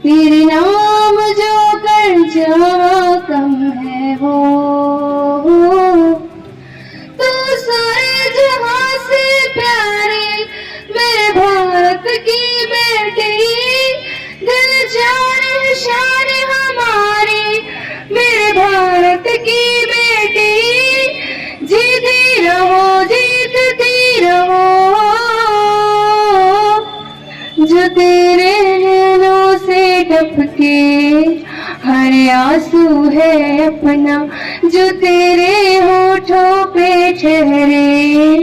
तेरे नाम जो कर जावा कम है वो। तू सारे जहां से प्यारी मेरे भारत की बेटी, दिल जान है शान हमारी मेरे भारत की बेटी। जीती रहो जीतती रहो, जो तेरे नैनों से टपके हर आंसू है अपना, जो तेरे होठों पे ठहरे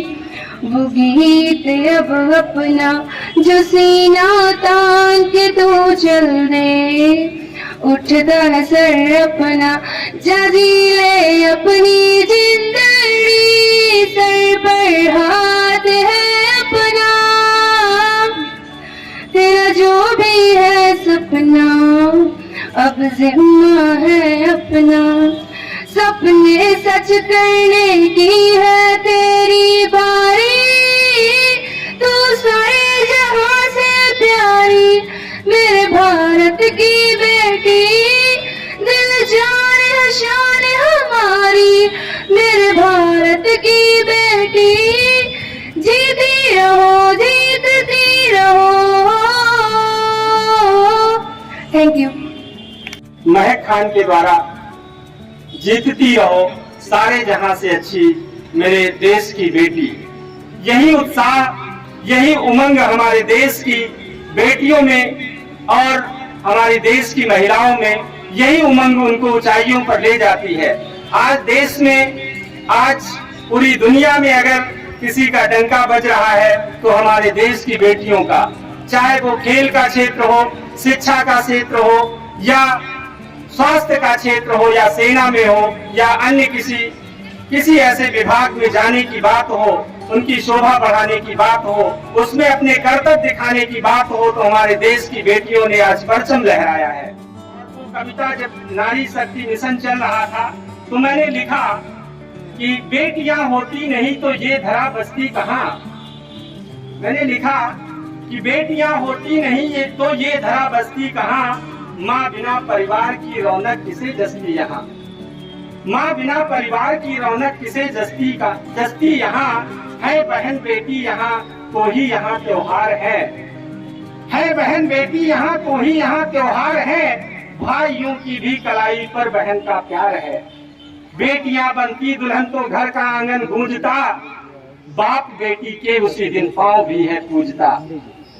वो गीत अब अपना। जो सीना तान के तू चल दे उठता है सर अपना, जी ले अपनी जिंदगी सर पर हाथ है अपना। तेरा जो भी है सपना अब जिम्मा है अपना, सपने सच करने की है तेरी बारी। तू सारे जहां से प्यारी मेरे भारत की बेटी, दिल जान है शान हमारी मेरे भारत की बेटी। जीती रहो जीतती रहो। Thank you. महक खान के द्वारा जीतती रहो सारे जहां से अच्छी मेरे देश की बेटी। यही उत्साह यही उमंग हमारे देश की बेटियों में और हमारे देश की महिलाओं में, यही उमंग उनको ऊंचाइयों पर ले जाती है। आज देश में, आज पूरी दुनिया में अगर किसी का डंका बज रहा है तो हमारे देश की बेटियों का, चाहे वो खेल का क्षेत्र हो, शिक्षा का क्षेत्र हो या स्वास्थ्य का क्षेत्र हो या सेना में हो या अन्य किसी ऐसे विभाग में जाने की बात हो, उनकी शोभा बढ़ाने की बात हो, उसमें अपने कर्तव्य दिखाने की बात हो, तो हमारे देश की बेटियों ने आज परचम लहराया है। वो कविता जब नारी शक्ति मिशन चल रहा था तो मैंने लिखा कि बेटियां होती नहीं तो ये धरा बसती कहाँ। मैंने लिखा कि बेटियां होती नहीं तो ये धरा बसती कहाँ, माँ बिना परिवार की रौनक किसे जसती यहाँ। माँ बिना परिवार की रौनक किसे जसती यहाँ, है बहन बेटी यहाँ तो ही यहाँ त्योहार है बहन बेटी यहाँ तो ही यहाँ त्योहार है। भाइयों की भी कलाई पर बहन का प्यार है। बेटियां बनती दुल्हन तो घर का आंगन गूंजता, बाप बेटी के उसी दिन पाँव भी है पूजता।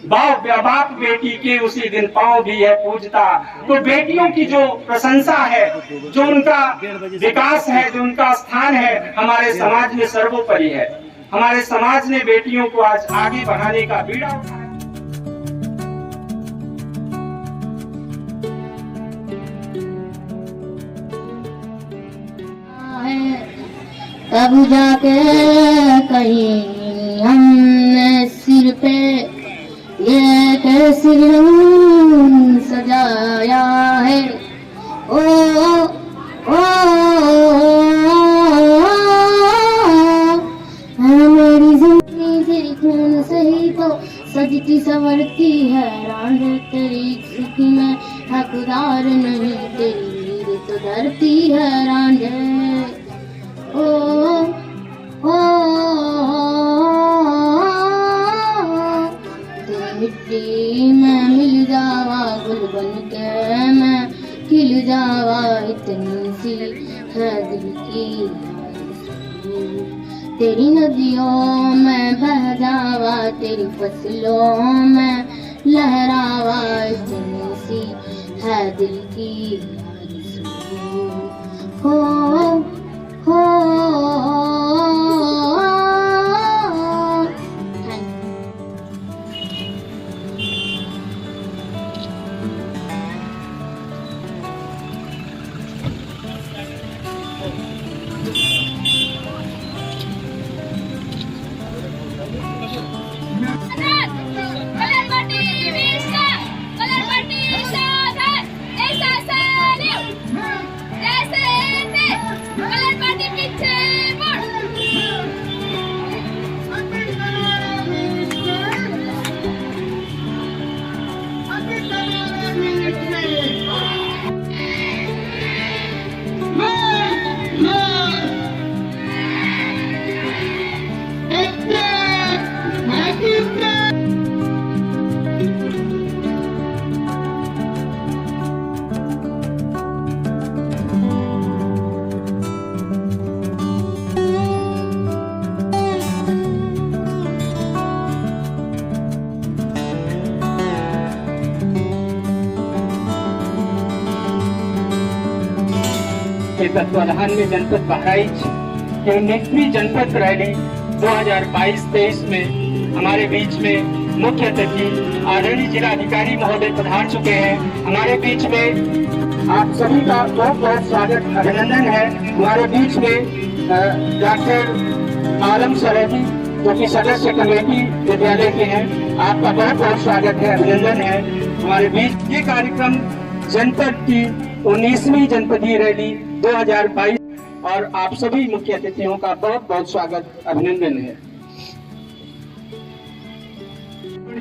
बाप बेटी के उसी दिन पाँव भी है पूजता। तो बेटियों की जो प्रशंसा है, जो उनका विकास है, जो उनका स्थान है, हमारे समाज में सर्वोपरि है। हमारे समाज ने बेटियों को आज आगे बढ़ाने का बीड़ा उठाया। तब जाके कहीं हमने सिर पे ये केसरी सजाया है। ओ मेरी जिंदगी तेरी खून से ही तो सजती संवरती है। रान तेरी इश्क में हकदार नहीं, तेरी वीर तो धरती है रांझे। मिट्टी में मिल जावा गुल बन के मैं खिल जावा, इतनी सी है दिल की तेरी नदियों में बह जावा, तेरी फसलों में लहरावा, इतनी सी है दिल की हो। के तत्वाधान में जनपद बहराइच के 19वीं जनपद रैली 2022-23 में हमारे बीच में मुख्य अतिथि आदरणीय जिलाधिकारी महोदय पधार चुके हैं। हमारे बीच में आप सभी का बहुत बहुत स्वागत अभिनंदन है। हमारे बीच में डॉक्टर आलम सरदी जो कि सदस्य कमेटी विद्यालय के हैं, आपका बहुत बहुत स्वागत है, अभिनंदन है। हमारे बीच ये कार्यक्रम जनपद की 19वीं जनपदीय रैली 2022 और आप सभी मुख्य अतिथियों का बहुत बहुत स्वागत अभिनंदन है।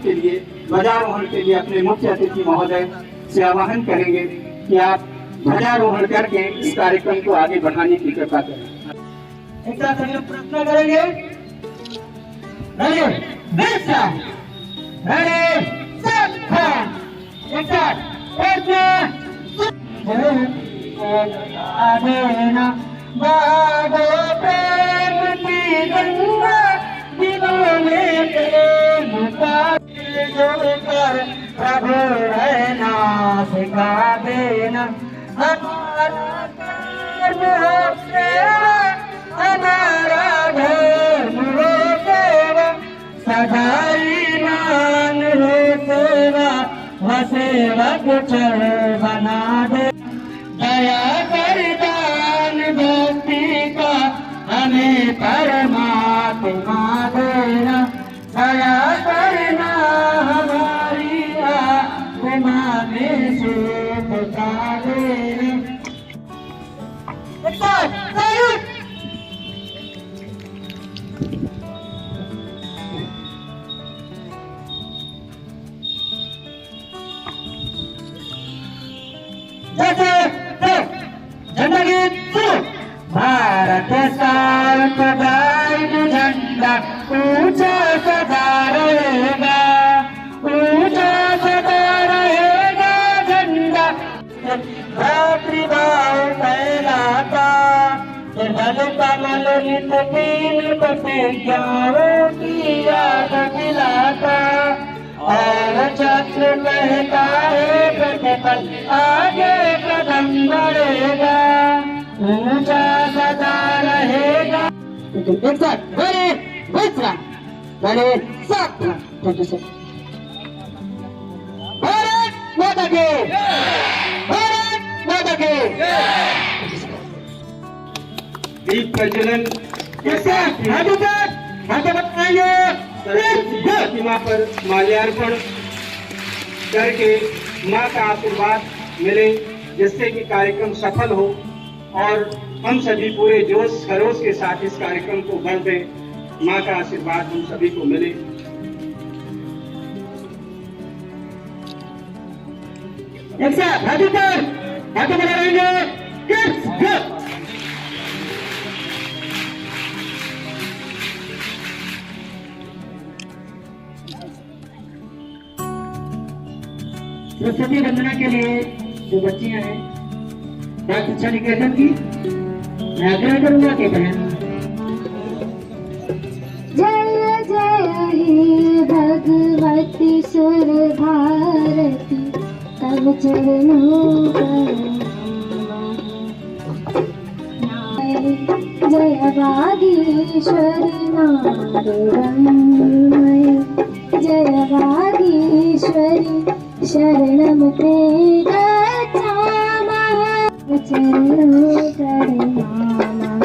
के लिए ध्वजारोहण के लिए अपने मुख्य अतिथि महोदय से आह्वान करेंगे कि आप ध्वजारोहण करके इस कार्यक्रम को आगे बढ़ाने की कृपा करें। एक साथ हम प्रार्थना करेंगे। प्रभु रहना सिखा देना, हमारा कर्म हो सेवा, हमारा धर्म हो सेवा, सदाई मान हो सेवा, वसेवक चल बना दे। दया कर दान भक्ति का हमें परमात्मा देना, दया करना हमारी आत्मा में सुख का देना। झंडा गीत शुरू। भारत साल का गाइड झंडा ऊंचा सदा रहेगा, ऊंचा सदा रहेगा झंडा। भातृभाव फैलाता, दल कमल नित तीन प्रतिज्ञाओं की याद दिलाता, और चक्र कहता है प्रतिपल आगे कदम बढ़ेगा, ऊंचा सदा रहेगा। एक साथ बड़े दूसरा बड़े साथ भारत माता की, भारत माता की। दीप प्रज्वलन एक साथ हाथ बताएंगे, प्रतिमा पर माल्यार्पण करके माँ का आशीर्वाद मिले, जिससे कि कार्यक्रम सफल हो और हम सभी पूरे जोश खरोश के साथ इस कार्यक्रम को बढ़ दें। माँ का आशीर्वाद हम सभी को मिले। एक साथ हाथ बना रहेंगे। सरस्वती वंदना के लिए जो बच्चियां हैं बात शिक्षा निकेतन की, मैं आग्रह करूंगा कि बहन। जय जय हे भगवती सुर भारती, तब चरणों जय वागीश्वरी नारदमय, जय वागीश्वरी शरणं ते गच्छामः, चरणों प्रणमामः।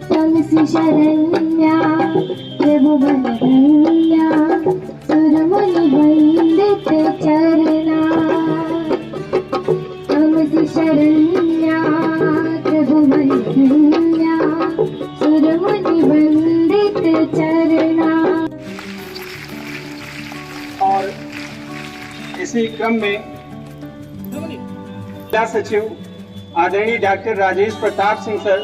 तमसि शरण्या त्रिभुवनधन्या, सुरमुनिवन्दित चरणा। तमसि शरण्या त्रिभुवनधन्या, सुरमुनिवन्दित चरणा। और इसी क्रम में जिला सचिव आदरणीय डॉक्टर राजेश प्रताप सिंह सर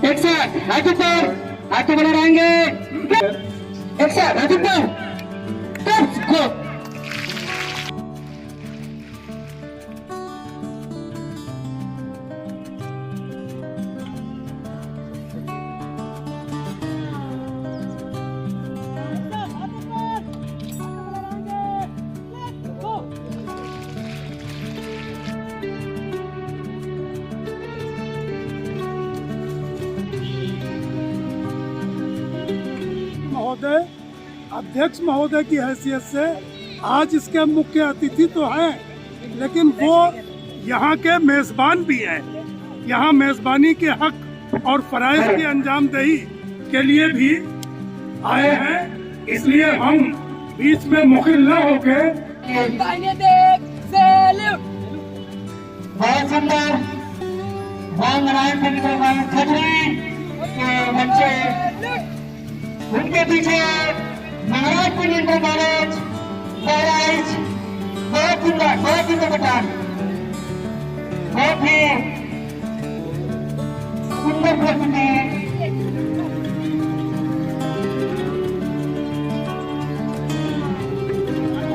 एक साथ हाथ बना रहेंगे। एक साथ हाथ ऊपर। महोदय अध्यक्ष महोदय की हैसियत से आज इसके मुख्य अतिथि तो हैं, लेकिन वो यहाँ के मेजबान भी हैं। यहाँ मेजबानी के हक और फराइज की अंजामदही के लिए भी आए हैं, इसलिए हम बीच में मुखिल न होके बहुत सुंदर राम नारायण खजरी के बच्चे, उनके पीछे महाराजपुर इंटर कॉलेज बहराइच, बहुत सुंदर बटान, बहुत ही सुंदर प्रस्तुति।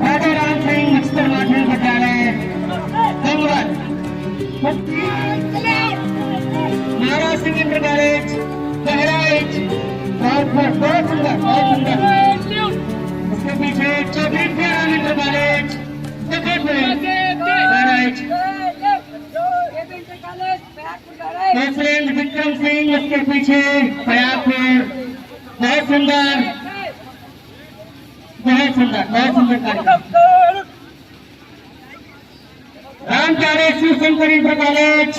राजा राम सिंह उच्चतर माध्यमिक विद्यालय गंगवल, महाराज सिंह इंटर कॉलेज बहराइच, बहुत सुंदर उसके पीछे चौधरी प्याराम इंटर कॉलेज बहराइच, विक्रम सिंह उसके पीछे प्रयागपुर, बहुत सुंदर कार्यक्रम। राम प्यारे शिव शंकर इंटर कॉलेज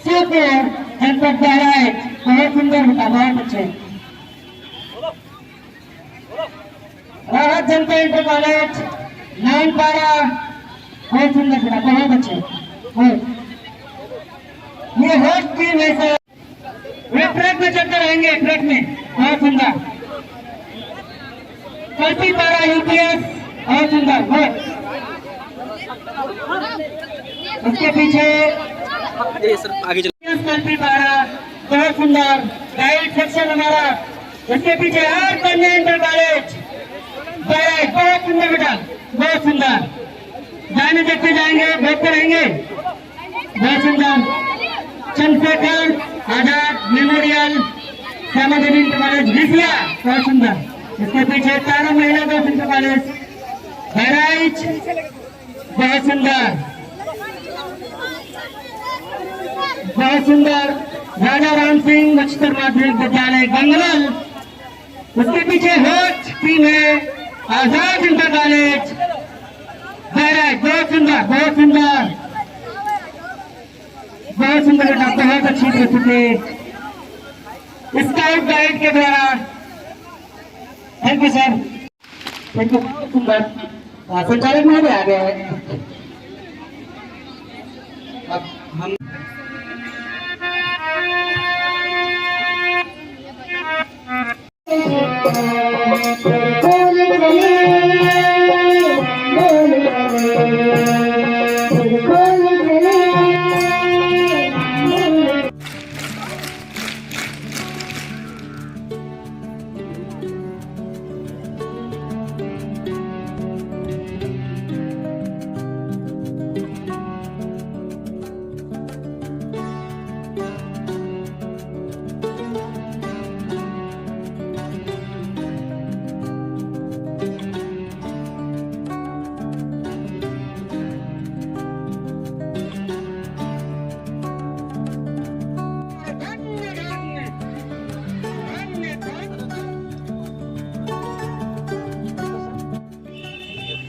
शिवपुर जनपद बहराइच, बहुत सुंदर होता, बहुत अच्छे। राहत जनता इंटर कॉलेज नानपाड़ा, बहुत सुंदर बेटा, बहुत अच्छे। ये होस्ट टीम है सर, वे ट्रैक में चलते रहेंगे, ट्रैक में बहुत सुंदर। कल्पी पारा यूपीएस, बहुत सुंदर, बहुत। उसके पीछे कल्पी पारा, बहुत सुंदर गाइड सेक्शन हमारा। उसके पीछे आर कन्या इंटर कॉलेज बहुत सुंदर बेटा, बहुत सुंदर। जाने देखते जाएंगे, देखते रहेंगे, बहुत सुंदर। चंद्रशेखर आजाद मेमोरियल श्यामा देवी इंटर कॉलेज घिसिया, बहुत सुंदर। इसके पीछे तारा महिला गर्ल्स इंटर कॉलेज बहराइच, बहुत सुंदर, बहुत सुंदर। राजा राम सिंह उच्चतर माध्यमिक विद्यालय गंगवल, उसके पीछे होस्ट टीम है आजाद इंटर कॉलेज बहराइच, बहुत सुंदर, बहुत सुंदर, बहुत सुंदर बेटा, बहुत अच्छी प्रस्तुति स्काउट गाइड के द्वारा। Thank you sir, thank you, बहुत सुंदर। संचालक महोदय आ गए हैं। अब हम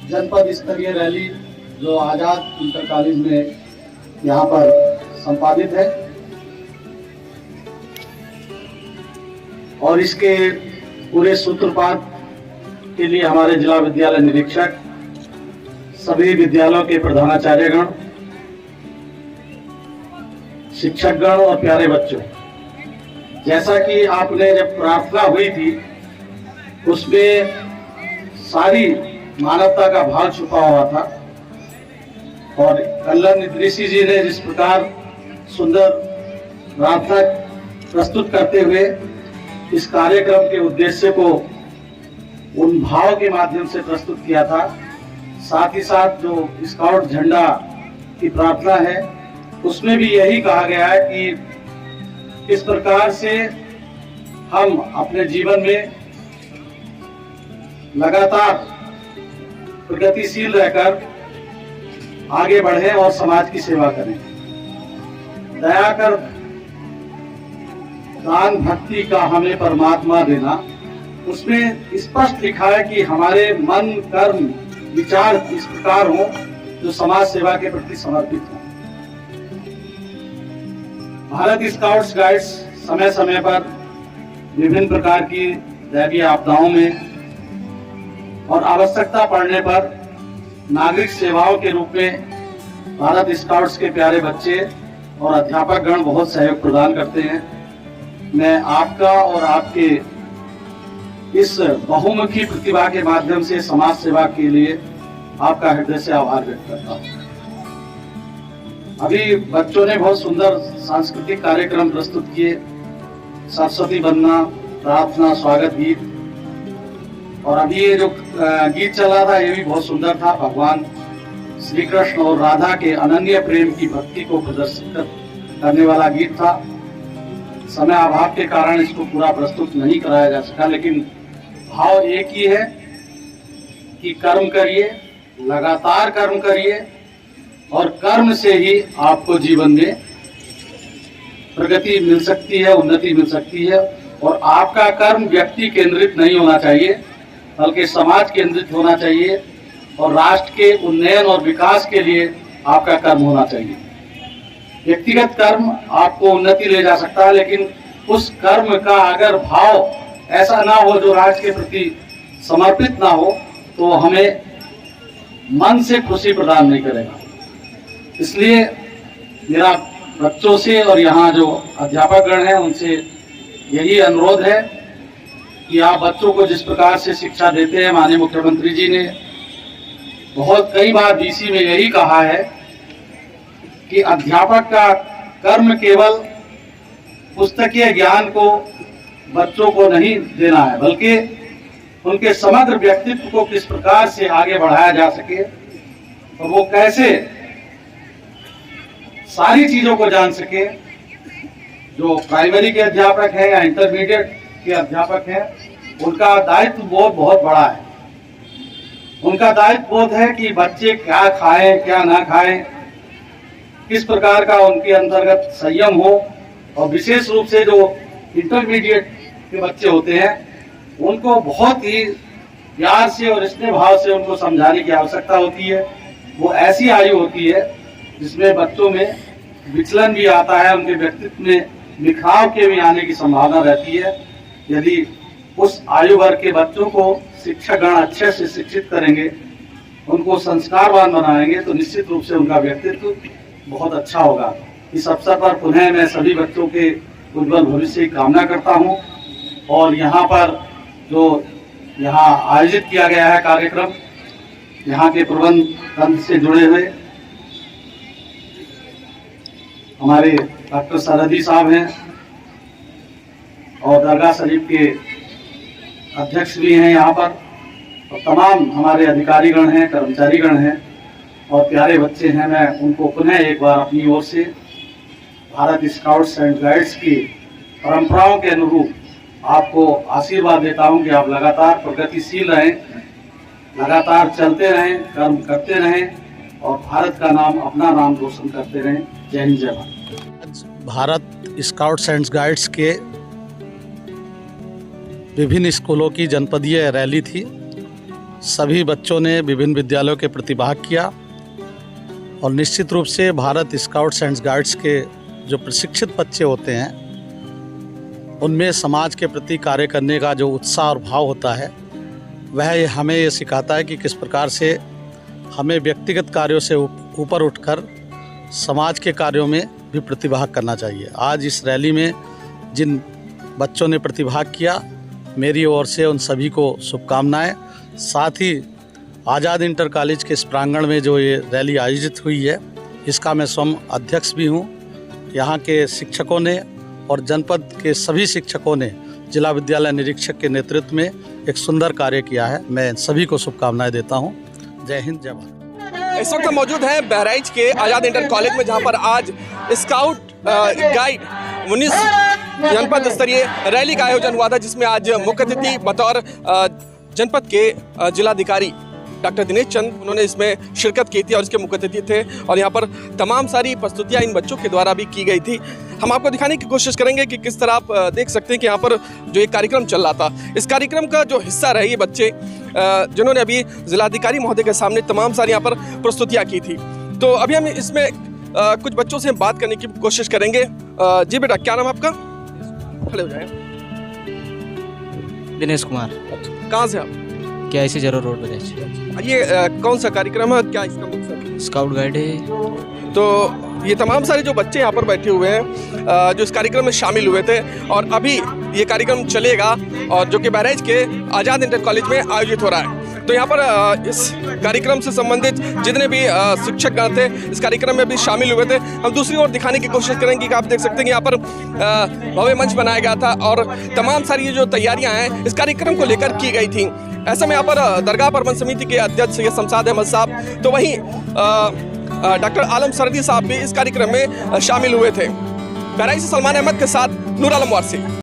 जनपद स्तरीय रैली जो आजाद इंटर कॉलेज में यहाँ पर संपादित है, और इसके पूरे सूत्रपात के लिए हमारे जिला विद्यालय निरीक्षक, सभी विद्यालयों के प्रधानाचार्यगण, शिक्षकगण और प्यारे बच्चों, जैसा कि आपने जब प्रार्थना हुई थी उसमें सारी मानवता का भाव छुपा हुआ था, और कल्याण ऋषि जी ने जिस प्रकार सुंदर प्रार्थना प्रस्तुत करते हुए इस कार्यक्रम के उद्देश्य को उन भाव के माध्यम से प्रस्तुत किया था, साथ ही साथ जो स्काउट झंडा की प्रार्थना है उसमें भी यही कहा गया है कि किस प्रकार से हम अपने जीवन में लगातार प्रगतिशील रहकर आगे बढ़ें और समाज की सेवा करें। दया कर दान भक्ति का हमें परमात्मा देना, उसमें स्पष्ट लिखा है कि हमारे मन, कर्म, विचार इस प्रकार हो जो समाज सेवा के प्रति समर्पित हो। भारत स्काउट्स गाइड्स समय समय पर विभिन्न प्रकार की दैवीय आपदाओं में और आवश्यकता पड़ने पर नागरिक सेवाओं के रूप में भारत स्काउट्स के प्यारे बच्चे और अध्यापक गण बहुत सहयोग प्रदान करते हैं। मैं आपका और आपके इस बहुमुखी प्रतिभा के माध्यम से समाज सेवा के लिए आपका हृदय से आभार व्यक्त करता हूँ। अभी बच्चों ने बहुत सुंदर सांस्कृतिक कार्यक्रम प्रस्तुत किए, सरस्वती वंदना, प्रार्थना, स्वागत गीत, और अभी ये जो गीत चल रहा था ये भी बहुत सुंदर था। भगवान श्री कृष्ण और राधा के अनन्य प्रेम की भक्ति को प्रदर्शित करने वाला गीत था। समय अभाव के कारण इसको पूरा प्रस्तुत नहीं कराया जा सका, लेकिन भाव एक ही है कि कर्म करिए, लगातार कर्म करिए, और कर्म से ही आपको जीवन में प्रगति मिल सकती है, उन्नति मिल सकती है। और आपका कर्म व्यक्ति केंद्रित नहीं होना चाहिए, बल्कि समाज केंद्रित होना चाहिए, और राष्ट्र के उन्नयन और विकास के लिए आपका कर्म होना चाहिए। व्यक्तिगत कर्म आपको उन्नति ले जा सकता है, लेकिन उस कर्म का अगर भाव ऐसा ना हो जो राष्ट्र के प्रति समर्पित ना हो, तो हमें मन से खुशी प्रदान नहीं करेगा। इसलिए मेरा बच्चों से और यहाँ जो अध्यापक गण हैं उनसे यही अनुरोध है कि आप बच्चों को जिस प्रकार से शिक्षा देते हैं, माननीय मुख्यमंत्री जी ने बहुत कई बार डीसी में यही कहा है कि अध्यापक का कर्म केवल पुस्तकीय ज्ञान को बच्चों को नहीं देना है, बल्कि उनके समग्र व्यक्तित्व को किस प्रकार से आगे बढ़ाया जा सके और वो कैसे सारी चीजों को जान सके। जो प्राइमरी के अध्यापक हैं या इंटरमीडिएट के अध्यापक हैं, उनका दायित्व बोध बहुत बड़ा है। उनका दायित्व बोध है कि बच्चे क्या खाएं, क्या ना खाएं, किस प्रकार का उनके अंतर्गत संयम हो, और विशेष रूप से जो इंटरमीडिएट के बच्चे होते हैं उनको बहुत ही प्यार से और स्नेह भाव से उनको समझाने की आवश्यकता होती है। वो ऐसी आयु होती है जिसमें बच्चों में विचलन भी आता है, उनके व्यक्तित्व में निखार के भी आने की संभावना रहती है। यदि उस आयु वर्ग के बच्चों को शिक्षकगण अच्छे से शिक्षित करेंगे, उनको संस्कारवान बनाएंगे, तो निश्चित रूप से उनका व्यक्तित्व बहुत अच्छा होगा। इस अवसर पर पुनः मैं सभी बच्चों के उज्जवल भविष्य की कामना करता हूं। और यहाँ पर जो यहाँ आयोजित किया गया है कार्यक्रम, यहाँ के प्रबंध तंत्र से जुड़े हुए हमारे डॉक्टर सरहदी साहब हैं और दरगाह शरीफ के अध्यक्ष भी हैं यहाँ पर, और तमाम हमारे अधिकारीगण हैं, कर्मचारीगण हैं और प्यारे बच्चे हैं, मैं उनको पुनः एक बार अपनी ओर से भारत स्काउट्स एंड गाइड्स की परंपराओं के अनुरूप आपको आशीर्वाद देता हूं कि आप लगातार प्रगतिशील रहें, लगातार चलते रहें, कर्म करते रहें और भारत का नाम, अपना नाम रोशन करते रहें। जय हिंद, जय Bharat. Bharat scouts and guides के विभिन्न स्कूलों की जनपदीय रैली थी। सभी बच्चों ने विभिन्न विद्यालयों के प्रतिभाग किया और निश्चित रूप से भारत स्काउट्स एंड गाइड्स के जो प्रशिक्षित बच्चे होते हैं उनमें समाज के प्रति कार्य करने का जो उत्साह और भाव होता है, वह हमें ये सिखाता है कि किस प्रकार से हमें व्यक्तिगत कार्यों से ऊपर उठकर समाज के कार्यों में भी प्रतिभाग करना चाहिए। आज इस रैली में जिन बच्चों ने प्रतिभाग किया, मेरी ओर से उन सभी को शुभकामनाएं। साथ ही आज़ाद इंटर कॉलेज के इस प्रांगण में जो ये रैली आयोजित हुई है, इसका मैं स्वयं अध्यक्ष भी हूँ। यहाँ के शिक्षकों ने और जनपद के सभी शिक्षकों ने जिला विद्यालय निरीक्षक के नेतृत्व में एक सुंदर कार्य किया है। मैं सभी को शुभकामनाएं देता हूँ। जय हिंद, जय भारत। इस वक्त हम मौजूद हैं बहराइच के आज़ाद इंटर कॉलेज में, जहाँ पर आज स्काउट गाइड 19 जनपद स्तरीय रैली का आयोजन हुआ था, जिसमें आज मुख्य अतिथि बतौर जनपद के जिलाधिकारी डॉक्टर दिनेश चंद, उन्होंने इसमें शिरकत की थी और इसके मुख्य अतिथि थे और यहाँ पर तमाम सारी प्रस्तुतियाँ इन बच्चों के द्वारा भी की गई थी। हम आपको दिखाने की कोशिश करेंगे कि किस तरह आप देख सकते हैं कि यहाँ पर जो एक कार्यक्रम चल रहा था, इस कार्यक्रम का जो हिस्सा रहे ये बच्चे जिन्होंने अभी जिलाधिकारी महोदय के सामने तमाम सारी यहाँ पर प्रस्तुतियाँ की थी। तो अभी हम इसमें कुछ बच्चों से बात करने की कोशिश करेंगे। जी बेटा, क्या नाम आपका? खड़े हो जाए। दिनेश कुमार। कहाँ से आप? क्या ऐसे जरूर रोड पर ये कौन सा कार्यक्रम है, क्या इसका मकसद? स्काउट गाइड है। तो ये तमाम सारे जो बच्चे यहाँ पर बैठे हुए हैं जो इस कार्यक्रम में शामिल हुए थे और अभी ये कार्यक्रम चलेगा और जो कि बहराइच के आज़ाद इंटर कॉलेज में आयोजित हो रहा है। तो यहाँ पर इस कार्यक्रम से संबंधित जितने भी शिक्षकगण थे इस कार्यक्रम में भी शामिल हुए थे। हम दूसरी ओर दिखाने की कोशिश करेंगे कि आप देख सकते हैं कि यहाँ पर भव्य मंच बनाया गया था और तमाम सारी ये जो तैयारियां हैं इस कार्यक्रम को लेकर की गई थी। ऐसे में यहाँ पर दरगाह प्रबंध समिति के अध्यक्ष सैयद शमशाद अहमद साहब, तो वहीं डॉक्टर आलम सरदी साहब भी इस कार्यक्रम में शामिल हुए थे। बहराइच से सलमान अहमद के साथ नूर आलम वारसी।